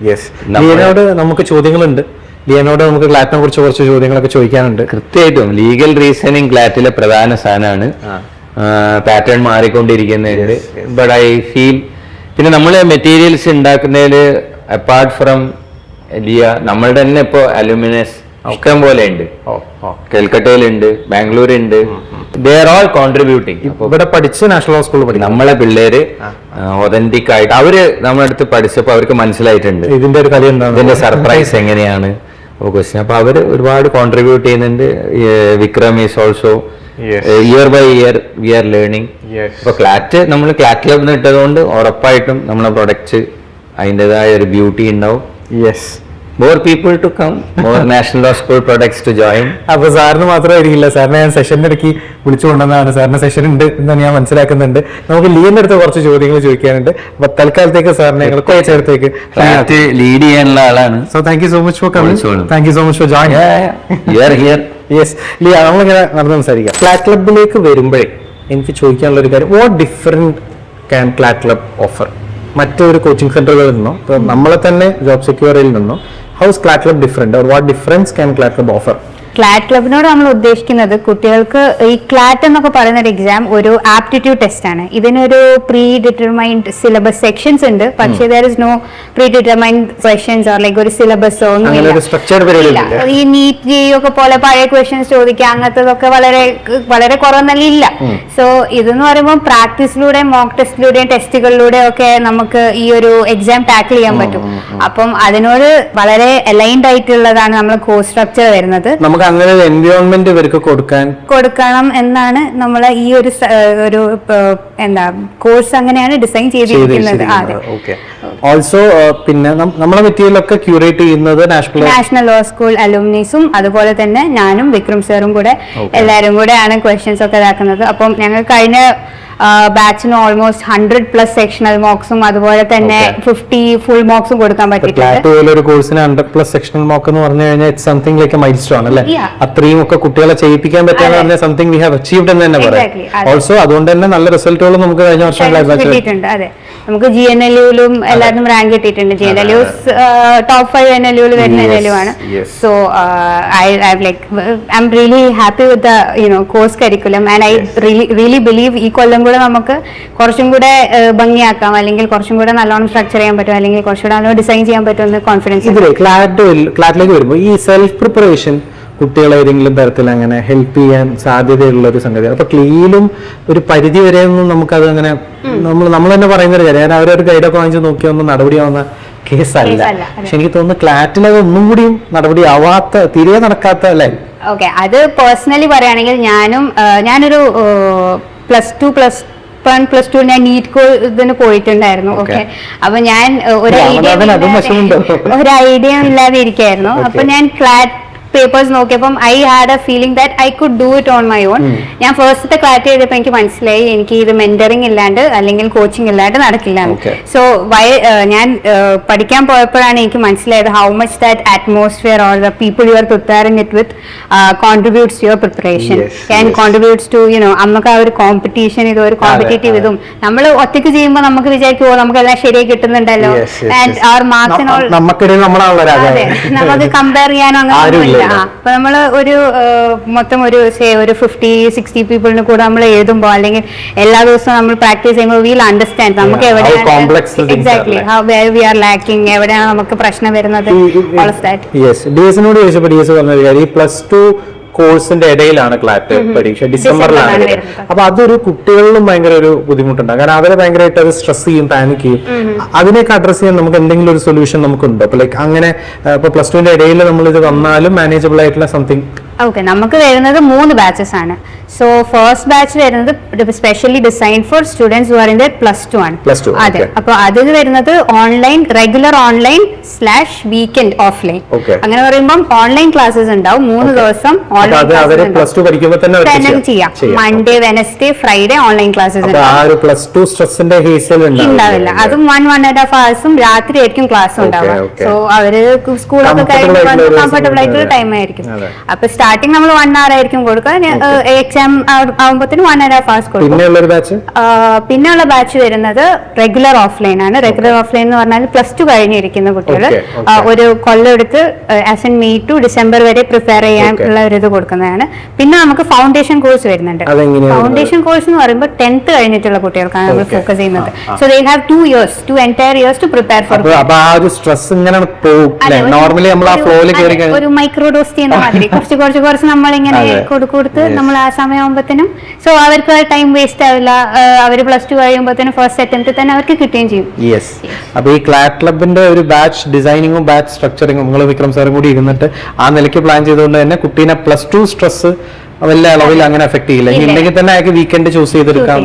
യെസ്, ലിയനോട് നമുക്ക് ചോദ്യങ്ങളുണ്ട്. ലിയനോട് നമുക്ക് ക്ലാറ്റിനെ കുറിച്ച് കുറച്ച് ചോദ്യങ്ങളൊക്കെ ചോദിക്കാനുണ്ട്. കൃത്യമായിട്ടും ലീഗൽ റീസണിങ് ക്ലാറ്റിലെ പ്രധാന സാധനമാണ്. പാറ്റേൺ മാറിക്കൊണ്ടിരിക്കുന്നതിൽ ബട്ട് ഐ ഫീൽ പിന്നെ നമ്മൾ മെറ്റീരിയൽസ് ഉണ്ടാക്കുന്നതിൽ അപ്പാർട്ട് ഫ്രം ലിയ നമ്മളുടെ തന്നെ ഇപ്പോൾ അലുമിനസ് ഇഷ്ടം പോലെ ഉണ്ട്. കൽക്കട്ടയിലുണ്ട്, ബാംഗ്ലൂരുണ്ട്. They are all contributing. ഇവിടെ പഠിച്ച് നാഷണൽ ലോ സ്കൂളിൽ പഠിക്കും നമ്മളെ പിള്ളേര് ഒതന്റിക് ആയിട്ട് അവര് നമ്മുടെ അടുത്ത് പഠിച്ചപ്പോൾ അവർക്ക് മനസ്സിലായിട്ടുണ്ട് ഇതിന്റെ ഒരു കല എന്താണ്, ഇതിന്റെ സർപ്രൈസ് എങ്ങനെയാണ് ക്വസ്റ്റ്യൻ. അപ്പൊ അവര് ഒരുപാട് കോൺട്രിബ്യൂട്ട് ചെയ്യുന്നുണ്ട്. Vikram is also year by year we are learning. അപ്പൊ നമ്മൾ ക്ലാറ്റ് ക്ലബ് ഇട്ടതുകൊണ്ട് ഉറപ്പായിട്ടും നമ്മളെ പ്രൊഡക്റ്റ് അതിൻ്റെതായ ഒരു ബ്യൂട്ടി ഉണ്ടാവും. Yes, more people to come, more national law school products to join. അപ്പൊ സാറിന് മാത്രമായിരിക്കില്ല, സാറിനെ ഞാൻ സെഷന്റെ ഇടയ്ക്ക് വിളിച്ചുകൊണ്ടെന്നാണ്. സാറിന് സെഷൻ ഉണ്ട് എന്നാണ് ഞാൻ മനസ്സിലാക്കുന്നുണ്ട്. നമുക്ക് ലീഡിന്റെ അടുത്ത് കുറച്ച് ചോദ്യങ്ങൾ ചോദിക്കാനുണ്ട്. അപ്പൊ തൽക്കാലത്തേക്ക് സാറിനെ ഞങ്ങൾ കുറച്ചേരത്തേക്ക് ലീഡ് ചെയ്യാനുള്ള ആളാണ്. So thank you so much for coming. Thank you so much for joining. Yes Liya, നമ്മളിങ്ങനെ നടന്ന് സംസാരിക്കാം. ക്ലാറ്റ് ക്ലബിലേക്ക് വരുമ്പോഴേ എനിക്ക് ചോദിക്കാനുള്ള ഒരു കാര്യം, what different can ക്ലാറ്റ് club offer മറ്റൊരു കോച്ചിങ് സെന്ററുകളിൽ നിന്നോ നമ്മളെ തന്നെ ജോബ് സെക്യൂറിൽ നിന്നോ? How is Clat Club different, or what difference can Clat Club offer? ക്ലാറ്റ് ക്ലബിനോട് നമ്മൾ ഉദ്ദേശിക്കുന്നത് കുട്ടികൾക്ക് ഈ ക്ലാറ്റ് എന്നൊക്കെ പറയുന്ന ഒരു എക്സാം ഒരു ആപ്റ്റിറ്റ്യൂഡ് ടെസ്റ്റ് ആണ്. ഇതിനൊരു പ്രീ ഡിറ്റർമൈൻഡ് സിലബസ് സെക്ഷൻസ് ഉണ്ട്, പക്ഷേ there is no predetermined sessions or like ഒരു സിലബസോ ഒന്നുമില്ല. ഈ നീറ്റ് ജി ഒക്കെ പോലെ പഴയ ക്വസ്റ്റ്യൻസ് ചോദിക്കുക അങ്ങനത്തതൊക്കെ വളരെ വളരെ കുറവൊന്നും ഇല്ല. സോ ഇതെന്ന് പറയുമ്പോൾ പ്രാക്ടീസിലൂടെ മോക്ക് ടെസ്റ്റിലൂടെയും ടെസ്റ്റുകളിലൂടെ ഒക്കെ നമുക്ക് ഈ ഒരു എക്സാം ടാക്കിൾ ചെയ്യാൻ പറ്റും. അപ്പം അതിനോട് വളരെ അലൈൻഡ് ആയിട്ടുള്ളതാണ് നമ്മൾ കോഴ്സ് സ്ട്രക്ചർ വരുന്നത്. നമുക്ക് അങ്ങനെ ഒരു എൻവയോൺമെന്റ് ഇവർക്ക് കൊടുക്കണം എന്നാണ് നമ്മൾ ഈ ഒരു എന്താ കോഴ്സ് അങ്ങനെയാണ് ഡിസൈൻ ചെയ്തിരിക്കുന്നത്. ഓൾസോ പിന്നെ നമ്മളെ മെറ്റീരിയലൊക്കെ ക്യൂറേറ്റ് ചെയ്യുന്നത് നാഷണൽ ലോ സ്കൂൾ അലൂമിനീസും അതുപോലെ തന്നെ ഞാനും വിക്രം സാറും കൂടെ എല്ലാവരും കൂടെ ആണ് ക്വസ്റ്റ്യൻസ് ഒക്കെ ഇതാക്കുന്നത്. അപ്പം ഞങ്ങൾ കഴിഞ്ഞ ബാച്ചിന് ഓൾമോസ്റ്റ് 100+ സെക്ഷണൽ മോക്സും അതുപോലെ തന്നെ 50 ഫുൾ മോക്സും കൊടുക്കാൻ പറ്റിയിട്ടുണ്ട്. ഒരു കോഴ്സിന് 100+ സെക്ഷണൽ മോക്ക് എന്ന് പറഞ്ഞു കഴിഞ്ഞാൽ it's something like A milestone അല്ലേ? അത്രയും ഒക്കെ കുട്ടികളെ ചെയ്യിപ്പിക്കാൻ പറ്റുന്ന പറഞ്ഞാൽ സംതിങ് വി ഹാവ് അച്ചീവ്ഡ് എന്ന് തന്നെ പറയാം. ഓൾസോ അതുകൊണ്ട് തന്നെ നല്ല റിസൾട്ടുകൾ നമുക്ക് കഴിഞ്ഞ വർഷം കിട്ടിയിട്ടുണ്ട്. അതെ, നമുക്ക് GNLU-ലും എല്ലാവരും റാങ്ക് കിട്ടിയിട്ടുണ്ട്. GNLU ടോപ്പ് 5 NLU-ൽ വരുന്ന NLU ആണ്. So I'm really happy with the course curriculum, and I really believe ഈ കൊല്ലം കൂടെ നമുക്ക് കുറച്ചും കൂടെ ഭംഗിയാക്കാം, അല്ലെങ്കിൽ കുറച്ചും കൂടെ നല്ലോണം സ്ട്രക്ചർ ചെയ്യാൻ പറ്റും, അല്ലെങ്കിൽ കുറച്ചുകൂടെ നല്ലോണം ഡിസൈൻ ചെയ്യാൻ പറ്റുമെന്ന് കോൺഫിഡൻസ്. ക്ലാറ്റിലേക്ക് വരുമ്പോൾ ഈ സെൽഫ് പ്രിപ്പറേഷൻ കുട്ടികളെ ഏതെങ്കിലും തരത്തിൽ അങ്ങനെ ഹെൽപ്പ് ചെയ്യാൻ സാധ്യതയുള്ള ഒരു സംഗതിയാണ്. അപ്പൊ ക്ലീലും ഒരു പരിധി വരെ ഒന്നും നമുക്കത് അങ്ങനെ നമ്മൾ തന്നെ പറയുന്നൊരു കാര്യം, ഞാൻ അവരൊരു ഗൈഡൊക്കെ വാങ്ങിച്ച് നോക്കിയൊന്നും നടപടിയാവുന്ന കേസല്ല. പക്ഷെ എനിക്ക് തോന്നുന്നു ക്ലാറ്റിലത് ഒന്നും കൂടിയും നടപടി ആവാത്ത, തീരെ നടക്കാത്ത അല്ലേ? ഓക്കെ, അത് പേഴ്സണലി പറയുകയാണെങ്കിൽ ഞാനൊരു +2 ഞാൻ നീറ്റ് ഇതിന് പോയിട്ടുണ്ടായിരുന്നു. ഓക്കെ, അപ്പൊ ഞാൻ ഒരു ഐഡിയ ഇല്ലാതെ ഇരിക്കായിരുന്നു. അപ്പൊ ഞാൻ ക്ലാറ്റ് പേപ്പേഴ്സ് നോക്കിയപ്പം I had A feeling that I could do it on my own. ഞാൻ ഫസ്റ്റത്തെ ക്ലാറ്റ് ചെയ്തപ്പോൾ എനിക്ക് മനസ്സിലായി എനിക്ക് ഇത് മെന്ററിങ് ഇല്ലാണ്ട് അല്ലെങ്കിൽ കോച്ചിങ് ഇല്ലാണ്ട് നടക്കില്ല. സോ ഞാൻ പഠിക്കാൻ പോയപ്പോഴാണ് എനിക്ക് മനസ്സിലായത് how much that atmosphere or the people you are preparing it with contributes your preparation and contributes to നമുക്ക് ആ ഒരു കോമ്പറ്റീഷൻ, ഇത് ഒരു കോമ്പറ്റേറ്റീവ് ഇതും നമ്മൾ ഒറ്റയ്ക്ക് ചെയ്യുമ്പോൾ നമുക്ക് വിചാരിക്കുമോ നമുക്കെല്ലാം ശരിയായി കിട്ടുന്നുണ്ടല്ലോ, ആൻഡ് അവർ മാർക്സിനോട് നമുക്ക് കമ്പയർ ചെയ്യാനോ അങ്ങനെ. അപ്പൊ നമ്മള് മൊത്തം ഒരു 50-60 പീപ്പിളിന് കൂടെ നമ്മൾ എഴുതുമ്പോ അല്ലെങ്കിൽ എല്ലാ ദിവസവും നമ്മൾ പ്രാക്ടീസ് ചെയ്യുമ്പോൾ വീൽ അണ്ടർസ്റ്റാൻഡ് നമുക്ക് എവിടെയാണ് എക്സാക്ട്ലി വി ആർ ലാക്കിംഗ്, എവിടെയാണ് നമുക്ക് പ്രശ്നം വരുന്നത്. ഡിഎസിനോട് ചോദിച്ചപ്പോൾ ഡിഎസ് പറഞ്ഞ കാര്യം ഈ +2 കോഴ്സിന്റെ ഇടയിലാണ് ക്ലാറ്റ് പരീക്ഷ, ഡിസംബറിലാണ്. അപ്പൊ അതൊരു കുട്ടികളിലും ഭയങ്കര ഒരു ബുദ്ധിമുട്ടുണ്ടാകും, കാരണം അവരെ ഭയങ്കരമായിട്ട് അത് സ്ട്രെസ് ചെയ്യും, പാനിക് ചെയ്യും. അതിനൊക്കെ അഡ്രസ് ചെയ്യാൻ നമുക്ക് എന്തെങ്കിലും ഒരു സൊല്യൂഷൻ നമുക്കുണ്ടോ? അപ്പൊ ലൈക്ക് അങ്ങനെ ഇപ്പൊ +2ന്റെ ഇടയിൽ നമ്മൾ ഇത് വന്നാലും മാനേജബിൾ ആയിട്ടുള്ള സംതിങ്? ഓക്കെ, നമുക്ക് വരുന്നത് 3 ബാച്ചസ് ആണ്. സോ ഫസ്റ്റ് ബാച്ച് വരുന്നത് specially design for students who are in +2 ആണ്. അതെ, അപ്പൊ അതിൽ വരുന്നത് online, regular online / weekend offline. അങ്ങനെ പറയുമ്പോൾ ഓൺലൈൻ ക്ലാസ്സസ് ഉണ്ടാവും 3 ദിവസം. ചെയ്യാം. Monday, Wednesday, Friday online classes ഉണ്ടാവില്ല. അതും 1.5 hours രാത്രി ആയിരിക്കും ക്ലാസ് ഉണ്ടാവുക. സോ അവര് സ്കൂളൊക്കെ കഴിഞ്ഞ് കംഫർട്ടബിൾ ആയിട്ടുള്ള ടൈം ആയിരിക്കും. അപ്പൊ സ്റ്റാർട്ടിങ് നമ്മൾ 1 hour ആയിരിക്കും കൊടുക്കുക. എക്സാം ആകുമ്പോഴത്തേനും 1.5 hours കൊടുക്കും. പിന്നെയുള്ള ബാച്ച് വരുന്നത് റെഗുലർ ഓഫ്ലൈൻ ആണ്. റെഗുലർ ഓഫ്ലൈൻ എന്ന് പറഞ്ഞാൽ +2 കഴിഞ്ഞിരിക്കുന്ന കുട്ടികൾ ഒരു കൊല്ലം എടുത്ത് as an May to December വരെ പ്രിപ്പയർ ചെയ്യാനുള്ള ഒരു ഇത് കൊടുക്കുന്നതാണ്. പിന്നെ നമുക്ക് ഫൗണ്ടേഷൻ കോഴ്സ് വരുന്നുണ്ട്. ഫൗണ്ടേഷൻ കോഴ്സ് എന്ന് പറയുമ്പോൾ 10th കഴിഞ്ഞിട്ടുള്ള കുട്ടികൾക്കാണ് നമ്മൾ ഫോക്കസ് ചെയ്യുന്നത്. So they have 2 years, 2 entire years to prepare for. ഒരു മൈക്രോ ഡോസ് ചെയ്യുന്ന മാതിരി കുറച്ച് നമ്മളിങ്ങനെ കൊടുത്ത് നമ്മൾ ആ സമയമാകുമ്പോഴത്തേനും സോ അവർക്ക് ടൈം വേസ്റ്റ് ആവില്ല. അവർ +2 കഴിയുമ്പോഴത്തേനും ഫസ്റ്റ് അറ്റംപ്റ്റ് തന്നെ അവർക്ക് കിട്ടുകയും ചെയ്യും. അപ്പൊ ഈ ക്ലാറ്റ് ക്ലബിന്റെ ഒരു ബാച്ച് ഡിസൈനിങ്ങും ബാച്ച് സ്ട്രക്ചറിങ്ങും നിങ്ങൾ വിക്രം സാറും കൂടി ഇരുന്നിട്ട് ആ നിലയ്ക്ക് പ്ലാൻ ചെയ്തുകൊണ്ട് തന്നെ കുട്ടീനെ +2 സ്ട്രെസ് വലിയ അളവിൽ അങ്ങനെ എഫക്ട് ചെയ്യില്ല. ഇല്ലെങ്കിൽ തന്നെ അയാൾക്ക് വീക്കെൻഡ് ചൂസ് ചെയ്തെടുക്കാം.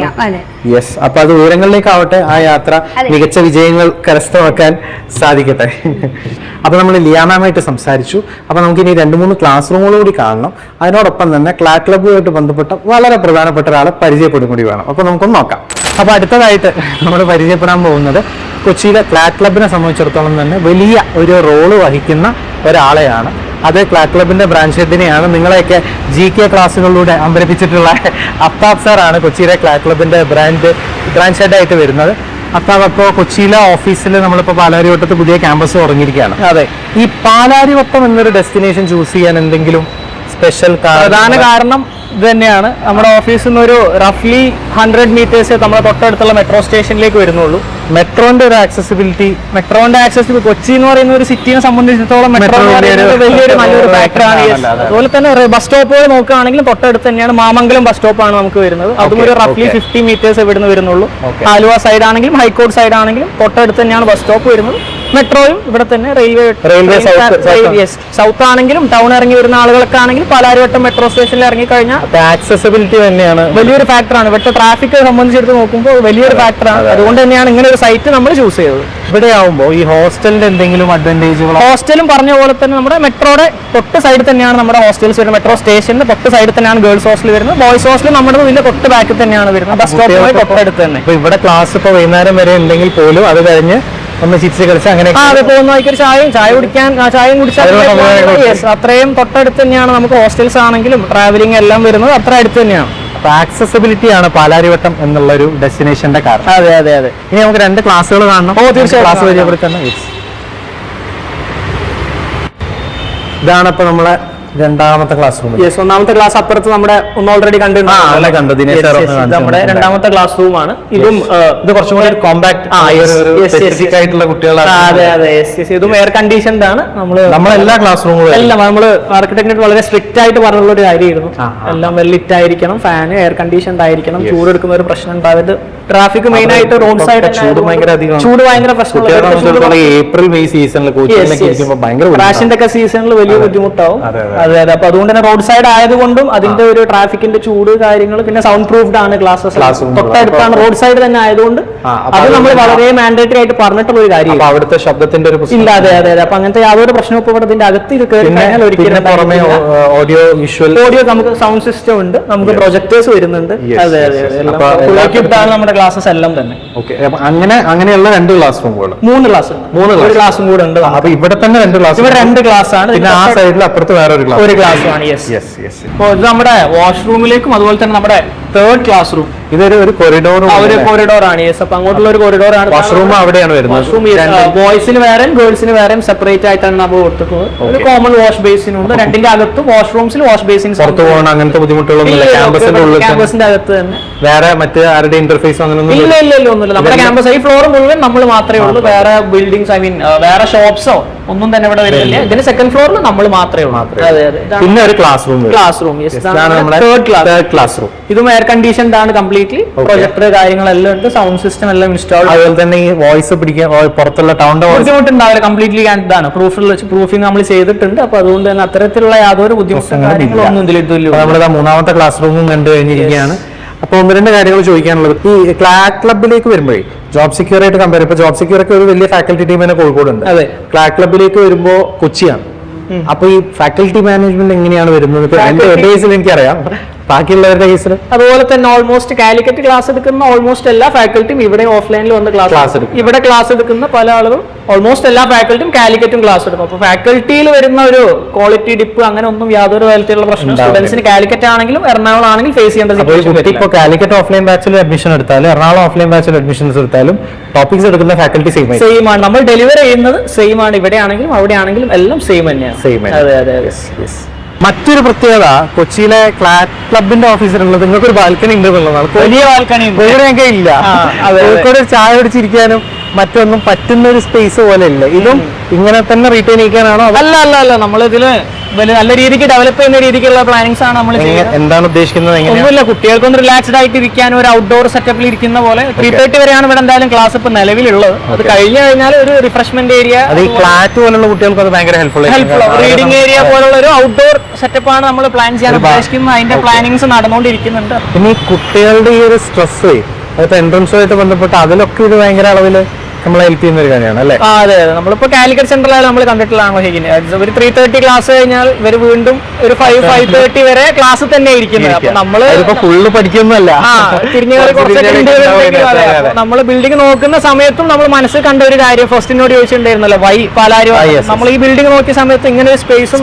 യെസ്, അപ്പൊ അത് ദൂരങ്ങളിലേക്കാവട്ടെ ആ യാത്ര മികച്ച വിജയങ്ങൾ കരസ്ഥമാക്കാൻ സാധിക്കട്ടെ. അപ്പൊ നമ്മൾ ലിയാമായിട്ട് സംസാരിച്ചു. അപ്പൊ നമുക്ക് ഇനി 2-3 ക്ലാസ് റൂമുകൾ കൂടി കാണണം. അതിനോടൊപ്പം തന്നെ ക്ലാറ്റ് ക്ലബ്ബുമായിട്ട് ബന്ധപ്പെട്ട വളരെ പ്രധാനപ്പെട്ട ഒരാളെ പരിചയപ്പെടും കൂടി വേണം. അപ്പൊ നമുക്കൊന്ന് നോക്കാം. അപ്പൊ അടുത്തതായിട്ട് നമ്മൾ പരിചയപ്പെടാൻ പോകുന്നത് കൊച്ചിയിലെ ക്ലാറ്റ് ക്ലബിനെ സംബന്ധിച്ചിടത്തോളം തന്നെ വലിയ ഒരു റോള് വഹിക്കുന്ന ഒരാളെയാണ്. അത് ക്ലാറ്റ് ക്ലബിന്റെ ബ്രാഞ്ച് ഹെഡിനെയാണ് നിങ്ങളെയൊക്കെ GK ക്ലാസ്സുകളിലൂടെ അമ്പരപ്പിച്ചിട്ടുള്ള അഫ്താബ് സാറാണ് കൊച്ചിയിലെ ക്ലാറ്റ് ക്ലബിന്റെ ബ്രാഞ്ച് ഹെഡായിട്ട് വരുന്നത്. അഫ്താബ്, അപ്പോൾ കൊച്ചിയിലെ ഓഫീസിൽ നമ്മളിപ്പോൾ പാലാരിവട്ടത്ത് പുതിയ ക്യാമ്പസ് തുടങ്ങിയിരിക്കുകയാണ്. അതെ, ഈ പാലാരിവട്ടം എന്നൊരു ഡെസ്റ്റിനേഷൻ ചൂസ് ചെയ്യാൻ എന്തെങ്കിലും സ്പെഷ്യൽ പ്രധാന കാരണം ഇത് തന്നെയാണ്. നമ്മുടെ ഓഫീസിൽ നിന്ന് ഒരു റഫ്ലി 100 meters നമ്മുടെ തൊട്ടടുത്തുള്ള മെട്രോ സ്റ്റേഷനിലേക്ക് വരുന്നുള്ളൂ. മെട്രോന്റെ ഒരു ആക്സസിബിലിറ്റി കൊച്ചി എന്ന് പറയുന്ന ഒരു സിറ്റിയെ സംബന്ധിച്ചിടത്തോളം മെട്രോ വലിയൊരു നല്ലൊരു ഫാക്ടറാണ്. അതുപോലെ തന്നെ ബസ് സ്റ്റോപ്പുകൾ നോക്കുകയാണെങ്കിലും തൊട്ടടുത്ത് തന്നെയാണ്. മാമംഗലം ബസ് സ്റ്റോപ്പാണ് നമുക്ക് വരുന്നത്. അതും ഒരു റഫ്ലി 50 meters ഇവിടുന്ന് വരുന്നുള്ളൂ. ആലുവ സൈഡ് ആണെങ്കിലും ഹൈക്കോർട്ട് സൈഡ് ആണെങ്കിലും തൊട്ടടുത്ത് തന്നെയാണ് ബസ് സ്റ്റോപ്പ് വരുന്നത്. മെട്രോയും ഇവിടെ തന്നെ, റെയിൽവേ സൗത്ത് ആണെങ്കിലും ടൗൺ ഇറങ്ങി വരുന്ന ആളുകൾക്ക് ആണെങ്കിലും പാലാരിവട്ടം മെട്രോ സ്റ്റേഷനിൽ ഇറങ്ങി കഴിഞ്ഞാൽ ആക്സസിബിലിറ്റി തന്നെയാണ് വലിയൊരു ഫാക്ടറാണ്. ഇവിടുത്തെ ട്രാഫിക് സംബന്ധിച്ചെടുത്ത് നോക്കുമ്പോൾ വലിയൊരു ഫാക്ടറാണ്. അതുകൊണ്ട് തന്നെയാണ് ഇങ്ങനെ ഒരു സൈറ്റ് നമ്മൾ ചൂസ് ചെയ്തത്. ഇവിടെ ആവുമ്പോൾ ഈ ഹോസ്റ്റലിന്റെ എന്തെങ്കിലും അഡ്വാൻറ്റേജുകൾ? ഹോസ്റ്റലും പറഞ്ഞ പോലെ തന്നെ നമ്മുടെ മെട്രോയുടെ തൊട്ട് സൈഡിൽ തന്നെയാണ് നമ്മുടെ ഹോസ്റ്റൽസ് വരുന്നത്. മെട്രോ സ്റ്റേഷന്റെ തൊട്ട് സൈഡിൽ തന്നെയാണ് ഗേൾസ് ഹോസ്റ്റൽ വരുന്നത്. ബോയ്സ് ഹോസ്റ്റൽ നമ്മുടെ ഇതിന്റെ തൊട്ട് ബാക്കിൽ തന്നെയാണ് വരുന്നത്. ബസ് സ്റ്റോപ്പുമായി തൊട്ടടുത്ത് തന്നെ. ഇവിടെ ക്ലാസ് ഇപ്പോൾ വൈകുന്നേരം വരെ ഉണ്ടെങ്കിൽ പോലും അത് കഴിഞ്ഞ് ഒന്ന് ചിരിച്ച് കളിച്ച് അങ്ങനെ പോകുന്ന ചായ കുടിച്ചാൽ അത്രയും തൊട്ടടുത്ത് തന്നെയാണ് നമുക്ക് ഹോസ്റ്റൽസ് ആണെങ്കിലും ട്രാവലിംഗ് എല്ലാം വരുന്നത് അത്ര അടുത്ത് തന്നെയാണ്. ആക്സസിബിലിറ്റി ആണ് പാലാരിവട്ടം എന്നുള്ള ഒരു ഡെസ്റ്റിനേഷന്റെ കാരണം. അതെ. ഇനി നമുക്ക് 2 ക്ലാസ്സുകൾ കാണണം. തീർച്ചയായും ക്ലാസ് പരിചയപ്പെടുത്തണം. ഇതാണ് ഇപ്പൊ നമ്മളെ 2ാമത്തെ ക്ലാസ് റൂം. ഒന്നാമത്തെ ക്ലാസ് അപ്പുറത്ത് നമ്മുടെ ഓൾറെഡി കണ്ടിട്ടുണ്ട്. നമ്മുടെ 2ാമത്തെ ക്ലാസ് റൂം ആണ്. ഇതും ഇത് കുറച്ചും കൂടി കോമ്പാക്ട് ആയിട്ടുള്ള കുട്ടികളാണ്. അതെ. ഇതും എയർ കണ്ടീഷൻഡ് ആണ്. നമ്മളെല്ലാ ക്ലാസ് റൂമുകളും എല്ലാം നമ്മൾ ആർക്കിടെക്ട് വളരെ സ്ട്രിക്റ്റ് ആയിട്ട് പറഞ്ഞുള്ള ഒരു കാര്യമായിരുന്നു. എല്ലാം വെൽ ലിറ്റ് ആയിരിക്കണം, ഫാന് എയർ കണ്ടീഷൻഡ് ആയിരിക്കണം, ചൂടെടുക്കുന്ന ഒരു പ്രശ്നം ഉണ്ടാവരുത്. ട്രാഫിക് മെയിൻ ആയിട്ട് റോഡ് സൈഡ് ചൂട് ഭയങ്കര പ്രശ്നം. ഏപ്രിൽ മെയ് സീസണിൽ റാഷിന്റെ ഒക്കെ സീസണിൽ വലിയ ബുദ്ധിമുട്ടാവും. അതെ. അപ്പൊ അതുകൊണ്ട് തന്നെ റോഡ് സൈഡ് ആയതുകൊണ്ടും അതിന്റെ ഒരു ട്രാഫിക്കിന്റെ ചൂട് കാര്യങ്ങൾ, പിന്നെ സൗണ്ട് പ്രൂഫ്ഡ് ആണ് ക്ലാസ്സസ്. തൊട്ടടുത്താണ്, റോഡ് സൈഡ് തന്നെ ആയതുകൊണ്ട് അത് നമ്മൾ വളരെ മാൻഡേറ്ററി ആയിട്ട് പറഞ്ഞിട്ടുള്ള ഒരു കാര്യം. അവിടുത്തെ ശബ്ദത്തിന്റെ ഒരു ഇല്ല. അതെ. അപ്പൊ അങ്ങനത്തെ യാതൊരു പ്രശ്നവും ഇപ്പൊ ഇവിടെ ഇതിന്റെ അകത്ത് കയറി കഴിഞ്ഞാൽ ഒരിക്കലും ഓഡിയോ നമുക്ക് സൗണ്ട് സിസ്റ്റം ഉണ്ട്, നമുക്ക് പ്രൊജക്ടേഴ്സ് വരുന്നുണ്ട്. അതെ. നമ്മുടെ ക്ലാസ്സസ് എല്ലാം തന്നെ. അങ്ങനെയുള്ള 2 ക്ലാസ് റൂമുകൾ, 3 ക്ലാസ്, ഒരു ക്ലാസ്സും കൂടെ ഉണ്ട്. അപ്പൊ ഇവിടെ തന്നെ 2 ക്ലാസ്, ഇവിടെ 2 ക്ലാസ് ആണ്. പിന്നെ ആ സൈഡിൽ അപ്പുറത്ത് വേറെ ഒരു ക്ലാസ് ആണ്. അപ്പോൾ ഇത് നമ്മുടെ വാഷ്റൂമിലേക്കും അതുപോലെ തന്നെ നമ്മുടെ 3rd ക്ലാസ് റൂം. ഇതൊരു കൊറിഡോർ ആണ്. അപ്പൊ അങ്ങോട്ടുള്ള ഒരു കൊറിഡോർ ആണ്. വാഷ്റൂം അവിടെയാണ് വരുന്നത്. ബോയ്സിന് വേറെ ഗേൾസിന് വേറെ സെപ്പറേറ്റ് ആയിട്ടാണ് നമ്മൾ കൊടുത്തിട്ടുള്ളത്. ഒരു കോമൺ വാഷ് ബേസിൻ ഉണ്ട്. 2ന്റെ അകത്ത് വാഷ്റൂംസിൽ വാഷ് ബേസിൻസ്. പുറത്ത് പോകണം അങ്ങനത്തെ ബുദ്ധിമുട്ടുകളൊന്നുമില്ല. ക്യാമ്പസിന്റെ അകത്ത് തന്നെ വേറെ മറ്റ് ആരുടെ ഇന്റർഫേസ് അങ്ങനെയൊന്നും ഇല്ല. ഒന്നുമില്ല. നമ്മുടെ ക്യാമ്പസ് ഈ ഫ്ലോർ മുഴുവൻ നമ്മൾ മാത്രമേ ഉള്ളൂ. വേറെ ബിൽഡിംഗ്സ് വേറെ ഷോപ്സോ ഒന്നും തന്നെ ഇവിടെ വരുന്നില്ല. ഇതിന് 2nd ഫ്ലോറിൽ നമ്മൾ മാത്രമേ ഉള്ളൂ. പിന്നെ ഒരു class room. 3rd class room. ഇതും എയർ എയർ കണ്ടീഷൻഡ് ആണ് കംപ്ലീറ്റ്ലി. പ്രൊജക്ടർ കാര്യങ്ങളെല്ലാം ഉണ്ട്, സൗണ്ട് സിസ്റ്റം എല്ലാം ഇൻസ്റ്റാൾ. അതുപോലെ തന്നെ ഈ വോയിസ് പിടിക്കാൻ പുറത്തുള്ള ടൗണിന്റെ വോയിസ് ബുദ്ധിമുട്ടുണ്ടാവില്ല. കംപ്ലീറ്റ്ലി ഇതാണ് പ്രൂഫിംഗ് നമ്മൾ ചെയ്തിട്ടുണ്ട്. അപ്പൊ അതുകൊണ്ട് തന്നെ അത്തരത്തിലുള്ള യാതൊരു ബുദ്ധിമുട്ടും കാര്യങ്ങളൊന്നും ഇതിലില്ല. നമ്മളിതാ മൂന്നാമത്തെ ക്ലാസ് റൂമും കണ്ടു കഴിഞ്ഞിരിക്കുകയാണ്. അപ്പൊ ഒന്ന് രണ്ട് കാര്യങ്ങൾ ചോദിക്കാനുള്ളത്, ഈ ക്ലാറ്റ് ക്ലബിലേക്ക് വരുമ്പോഴേ ജോബ് സെക്യൂർ ആയിട്ട് കമ്പയർ, ഇപ്പൊ ജോബ് സെക്യൂർ ഒക്കെ ഒരു വലിയ ഫാക്കൽറ്റി ടീം തന്നെ കോഴിക്കോടുണ്ട്. അതെ. ക്ലാറ്റ് ക്ലബിലേക്ക് വരുമ്പോ കൊച്ചിയാണ്. അപ്പൊ ഈ ഫാക്കൽറ്റി മാനേജ്മെന്റ് എങ്ങനെയാണ് വരുന്നത്? ഇപ്പൊ എന്റെ കേസിൽ എനിക്കറിയാം, ബാക്കിയുള്ളവരുടെ കേസിൽ അതുപോലെ തന്നെ ഓൾമോസ്റ്റ് കാലിക്കറ്റ് ക്ലാസ് എടുക്കുന്ന ഓൾമോസ്റ്റ് എല്ലാ ഫാക്കൽറ്റിയും ഇവിടെ ഓഫ്ലൈനിൽ വന്ന് ക്ലാസ് എടുക്കും. ഇവിടെ ക്ലാസ് എടുക്കുന്ന പല ആളുകളും ഓൾമോസ്റ്റ് എല്ലാ ഫാക്കൽറ്റിയും കാലിക്കറ്റും ക്ലാസ് എടുക്കും. അപ്പൊ ഫാക്കൽറ്റിയിൽ വരുന്ന ഒരു ക്വാളിറ്റി ഡിപ്പ് അങ്ങനെ ഒന്നും യാതൊരു തരത്തിലുള്ള പ്രശ്നം സ്റ്റുഡൻസിന് കാലിക്കറ്റ് ആണെങ്കിലും എറണാകുളം ആണെങ്കിലും ഫേസ് ചെയ്യേണ്ട. ഇപ്പൊ കാലിക്കറ്റ് ഓഫ്ലൈൻ ബാച്ചിൽ അഡ്മിഷൻ എടുത്താലും എറണാകുളം ഓഫ്ലൈൻ ബാച്ചിൽ അഡ്മിഷൻസ് എടുത്താലും ടോപ്പിക്സ് എടുക്കുന്ന ഫാക്കൽറ്റി സെയിം ആണ്. നമ്മൾ ഡെലിവർ ചെയ്യുന്നത് സെയിം ആണ്. ഇവിടെ ആണെങ്കിലും അവിടെ ആണെങ്കിലും എല്ലാം സെയിം തന്നെയാണ്. അതെ അതെ. മറ്റൊരു പ്രത്യേകത കൊച്ചിയിലെ ക്ലാറ്റ് ക്ലബിന്റെ ഓഫീസിലുള്ളത് നിങ്ങൾക്കൊരു ബാൽക്കണി ഉണ്ട് എന്നുള്ളതാണ്. വലിയ ബാൽക്കണി കോഴിക്കോടൊക്കെ ഇല്ല. കോഴിക്കോട് ചായ കുടിച്ചിരിക്കാനും മറ്റൊന്നും പറ്റുന്ന ഒരു സ്പേസ് പോലെ ഇല്ല. ഇതും ഇങ്ങനെ തന്നെ റീറ്റെയിൻ ചെയ്യിക്കാനാണോ? അല്ല അല്ല അല്ല, നമ്മളിതില് നല്ല രീതിക്ക് ഡെവലപ്പ് ചെയ്യുന്ന രീതിക്കുള്ള പ്ലാനിങ്സ് ആണ് നമ്മൾ. എന്താണ് ഉദ്ദേശിക്കുന്നത്? ഒന്നുമില്ല, കുട്ടികൾക്കൊന്ന് റിലാക്സ്ഡ് ആയിട്ട് ഇരിക്കാനും ഒരു ഔട്ട്ഡോർ സെറ്റപ്പിൽ ഇരിക്കുന്ന പോലെ 3:30 വരെയാണ് ഇവിടെ എന്തായാലും ക്ലാസ് ഇപ്പൊ നിലവിലുള്ളത്. അത് കഴിഞ്ഞു കഴിഞ്ഞാൽ ഒരു റിഫ്രഷ്മെന്റ് ഏരിയ, അത് ഈ ക്ലാറ്റ് പോലുള്ള കുട്ടികൾക്ക് അത് ഭയങ്കര ഹെൽപ്ഫുൾ റീഡിംഗ് ഏരിയ പോലുള്ള ഒരു ഔട്ട്ഡോർ സെറ്റപ്പാണ് നമ്മൾ പ്ലാൻ ചെയ്യാൻ ഉദ്ദേശിക്കുന്നത്. അതിന്റെ പ്ലാനിങ്സ് നടന്നുകൊണ്ടിരിക്കുന്നുണ്ട്. ഇനി കുട്ടികളുടെ ഈ ഒരു സ്ട്രെസ്, അതിപ്പോ എൻട്രൻസുമായിട്ട് ബന്ധപ്പെട്ട് അതിലൊക്കെ ഇത് ഭയങ്കര അളവിൽ നമ്മളെ ഹെൽപ്പ് ചെയ്യുന്ന ഒരു കാര്യമാണ് അല്ലേ? അതെ അതെ. നമ്മളിപ്പോ കാലിക്കറ്റ് സെന്ററിലാണ് നമ്മൾ കണ്ടിട്ടുള്ളതാണോ ശരിക്കും. ഒരു 3:30 ക്ലാസ് കഴിഞ്ഞാൽ ഇവർ വീണ്ടും ഒരു 5:30 വരെ ക്ലാസ് തന്നെ ഇരിക്കുന്നത്. അപ്പൊ നമ്മള് ഫുള്ള് പഠിക്കുന്നല്ല, നമ്മൾ ബിൽഡിംഗ് നോക്കുന്ന സമയത്തും നമ്മൾ മനസ്സിൽ കണ്ട ഒരു കാര്യം ഫസ്റ്റിനോട് ചോദിച്ചിട്ടുണ്ടായിരുന്നല്ലോ, പാലാരി. നമ്മൾ ഈ ബിൽഡിംഗ് നോക്കിയ സമയത്ത് ഇങ്ങനെ ഒരു സ്പേസ്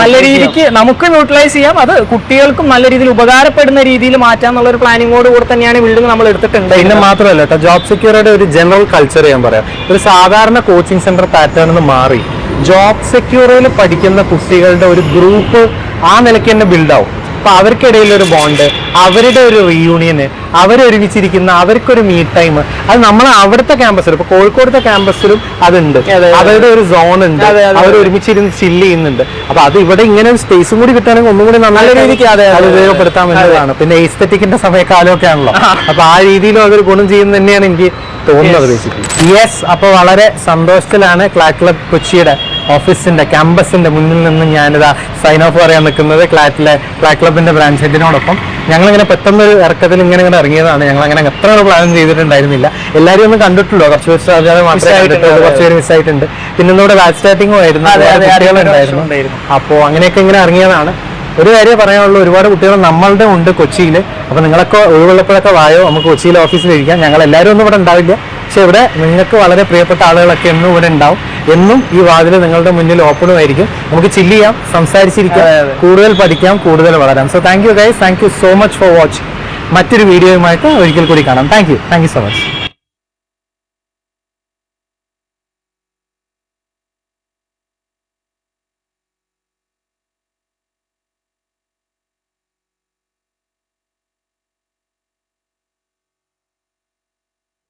നല്ല രീതിക്ക് നമുക്ക് യൂട്ടിലൈസ് ചെയ്യാം, അത് കുട്ടികൾക്കും നല്ല രീതിയിൽ ഉപകാരപ്പെടുന്ന രീതിയിൽ മാറ്റാന്നുള്ള ഒരു പ്ലാനിങ്ങോട് കൂടെ തന്നെയാണ് ബിൽഡിംഗ് നമ്മൾ എടുത്തിട്ടുണ്ട്. പിന്നെ മാത്രമല്ല കേട്ടോ, ജോബ് സെക്യൂരിറ്റിയുടെ ഒരു ജനറൽ കൾച്ചർ ഞാൻ പറയാം, ഒരു സാധാരണ കോച്ചിങ് സെന്റർ പാറ്റേൺ നിന്ന് മാറി ജോബ് സെക്യൂറിൽ പഠിക്കുന്ന കുട്ടികളുടെ ഒരു ഗ്രൂപ്പ് ആ നിലയ്ക്ക് തന്നെ ബിൽഡാവും. അപ്പൊ അവർക്കിടയിൽ ഒരു ബോണ്ട്, അവരുടെ ഒരു റീയൂണിയന്, അവരൊരുമിച്ചിരിക്കുന്ന അവർക്കൊരു മീറ്റ് ടൈം, അത് നമ്മൾ അവിടുത്തെ ക്യാമ്പസിലും ഇപ്പൊ കോഴിക്കോടത്തെ ക്യാമ്പസിലും അതുണ്ട്. അവരുടെ ഒരു സോൺ ഉണ്ട്, അവർ ഒരുമിച്ചിരുന്ന് ചില്ല് ചെയ്യുന്നുണ്ട്. അപ്പൊ അത് ഇവിടെ ഇങ്ങനെ ഒരു സ്പേസും കൂടി കിട്ടുകയാണെങ്കിൽ ഒന്നും കൂടി നല്ല രീതിക്ക് അത് ഉപയോഗപ്പെടുത്താൻ വേണ്ടതാണ്. പിന്നെ എസ്തെറ്റിക്കിന്റെ സമയക്കാലമൊക്കെ ആണല്ലോ, അപ്പൊ ആ രീതിയിലും അതൊരു ഗുണം ചെയ്യുന്നത് തന്നെയാണ് എനിക്ക് തോന്നുന്നത് ബേസിക്കലി. യെസ്, അപ്പൊ വളരെ സന്തോഷത്തിലാണ് ക്ലാറ്റ് ക്ലബ് കൊച്ചിയുടെ ഓഫീസിന്റെ ക്യാമ്പസിന്റെ മുന്നിൽ നിന്ന് ഞാനിതാ സൈൻ ഓഫ് പറയാൻ നിൽക്കുന്നത് ക്ലാറ്റ് ക്ലബിന്റെ ബ്രാഞ്ച് ഹെഡിനോടൊപ്പം. ഞങ്ങളിങ്ങനെ പെട്ടെന്നൊരു ഇറക്കത്തിൽ ഇങ്ങനെ ഇറങ്ങിയതാണ്. ഞങ്ങൾ അങ്ങനെ എത്ര പ്ലാൻ ചെയ്തിട്ടുണ്ടായിരുന്നില്ല. എല്ലാവരും ഒന്ന് കണ്ടിട്ടുള്ളൂ, കുറച്ച് പേര് മിസ്സായിട്ടുണ്ട്. പിന്നെ ഇന്നിവിടെ ബാച്ച് സ്റ്റാർട്ടിങ്ങും ആയിരുന്നു, കുട്ടികളുണ്ടായിരുന്നു. അപ്പോൾ അങ്ങനെയൊക്കെ ഇങ്ങനെ ഇറങ്ങിയതാണ്. ഒരു കാര്യം പറയാനുള്ളൂ, ഒരുപാട് കുട്ടികൾ നമ്മളുടെ ഉണ്ട് കൊച്ചിയിൽ. അപ്പൊ നിങ്ങളൊക്കെ ഒഴിവുള്ളപ്പോഴൊക്കെ വായോ, നമുക്ക് കൊച്ചിയിലെ ഓഫീസിൽ ഇരിക്കാം. ഞങ്ങൾ എല്ലാവരും ഒന്നും ഇവിടെ ഉണ്ടാവില്ല, പക്ഷെ ഇവിടെ നിങ്ങൾക്ക് വളരെ പ്രിയപ്പെട്ട ആളുകളൊക്കെ എന്നും ഇവിടെ ഉണ്ടാവും. എന്നും ഈ വാതിൽ നിങ്ങളുടെ മുന്നിൽ ഓപ്പണും ആയിരിക്കും. നമുക്ക് ചില്ല് ചെയ്യാം, സംസാരിച്ചിരിക്കാം, കൂടുതൽ പഠിക്കാം, കൂടുതൽ വളരാം. So thank you guys, thank you so much for watching. മറ്റൊരു വീഡിയോയുമായിട്ട് ഒരിക്കൽ കൂടി കാണാം. Thank you so much.